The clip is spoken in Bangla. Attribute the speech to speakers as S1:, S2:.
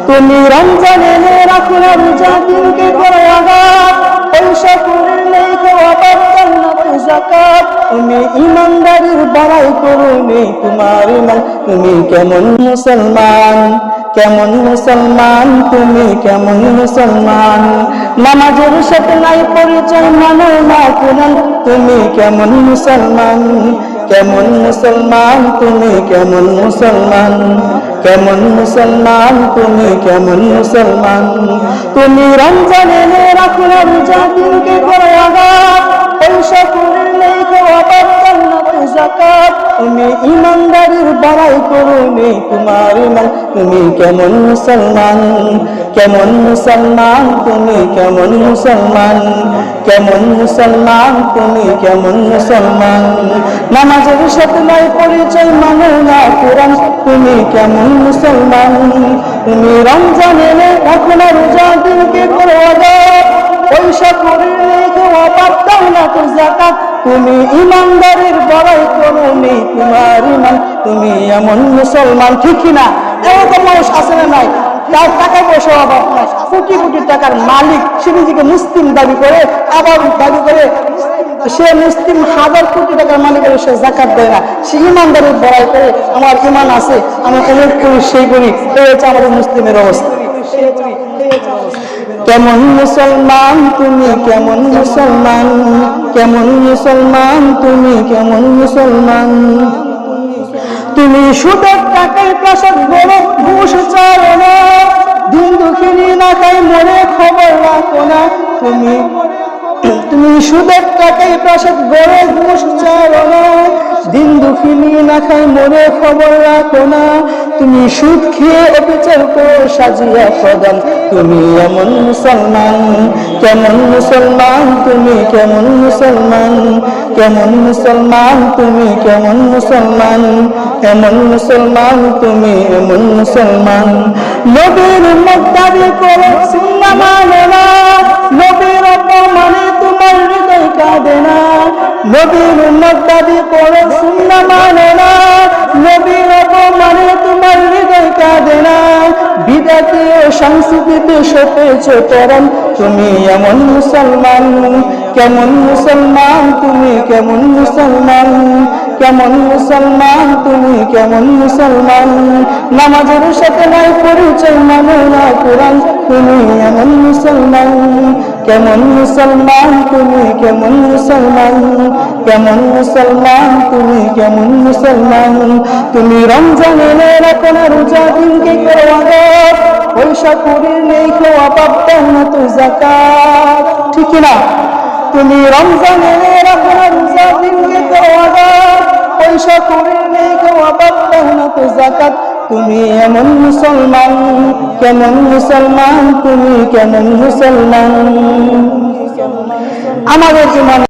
S1: তুমি রমজান এনে রাখো না রোজা দিনকে করো আঘাত, পয়সা করে নেই খাওয়া পারতাম না তো যাকাত। তুমি ইমানদারির বড়াই করো নেই তোমার ইমান, তুমি কেমন মুসলমান, কেমন মুসলমান, তুমি কেমন মুসলমান। নামাজের সাথে নাই পরিচয় মানো না কোরআন, তুমি কেমন মুসলমান, কেমন মুসলমান, তুমি কেমন মুসলমান, কেমন মুসলমান, তুমি কেমন মুসলমান। তুমি রমজান এনে রাখো না রোজা দিনকে করো আঘাত, পয়সা করে নেই খাওয়া পারতাম না তো যাকাত। তুমি ইমানদারির বড়াই করো নেই তোমার ইমান, তুমি কেমন মুসলমান, কেমন মুসলমান, তুমি কেমন মুসলমান, কেমন মুসলমান, তুমি কেমন মুসলমান। নামাজের সাথে নাই পরিচয় মানো না কোরআন, তুমি কেমন মুসলমান। তুমি রমজান এনে রাখো না রোজা দিনকে করো আঘাত, পয়সা করে নেই খাওয়া পারতাম না তো যাকাত। তুমি ইমানদারির বড়াই করো নেই তোমার ইমান, তুমি এমন মুসলমান। ঠিক কিনা? এরকম মানুষ আছে না নাই? তার টাকা পয়সা অভাব নাই, কোটি কোটি টাকার মালিক, সে নিজেকে মুসলিম দাবি করে, আবার দাবি করে সে মুসলিম, হাজার কোটি টাকার মালিক, সে যাকাত দেয় না। সে ইমানদারির বড়াই করে, আমার ইমান আছে, আমি অনেক করি সেই করি, এই হচ্ছে আমাদের মুসলিমের অবস্থা। কেমন মুসলমান তুমি, কেমন মুসলমান, কেমন মুসলমান, তুমি কেমন মুসলমান। তুমি সুদের টাকায় প্রাসাদ বড় ঘুষ চাও না, দিন দুঃখিনী না খাই মনে খবর রাখো না। তুমি সুদের টাকায় প্রাসাদ বড় ঘুষ চাও না, দিন দুঃখিনী না খাই মনে খবর রাখো না। তুমি সুদ খেয়ে অবিচার করো সাজিয়া প্রদান, তুমি এমন মুসলমান, কেমন মুসলমান, তুমি কেমন মুসলমান, কেমন মুসলমান, তুমি কেমন মুসলমান, এমন মুসলমান, তুমি এমন মুসলমান। নবীর উম্মত দাবি করে সুন্নাহ মানে না, নবীর অপমানে তোমার হৃদয় কাঁদে না। নবীর উম্মত দাবি করে সুন্নাহ মানে না, নবীর অপমানে তোমার হৃদয় কাঁদে না। বিদাতে ও সংস্কৃতিতে সপেছে পরম, তুমি এমন মুসলমান, কেমন মুসলমান, তুমি কেমন মুসলমান, কেমন মুসলমান, তুমি কেমন মুসলমান। নামাজের সাথে নাই পরিচয় মানো না কোরআন, তুমি এমন মুসলমান, কেমন মুসলমান, তুমি কেমন মুসলমান, কেমন মুসলমান, তুমি কেমন মুসলমান। তুমি রমজান এনে রাখো না রোজা দিনকে করো আঘাত, পয়সা করে নেই খাওয়া পারতাম না তো যাকাত। ঠিক না? তুমি রমজান এনে রাখো না রোজা দিনকে করো আঘাত, পয়সা করে নেই খাওয়া পারতাম না তো যাকাত। তুমি এমন মুসলমান, কেমন মুসলমান, তুমি কেমন মুসলমান। আমাদের জীবন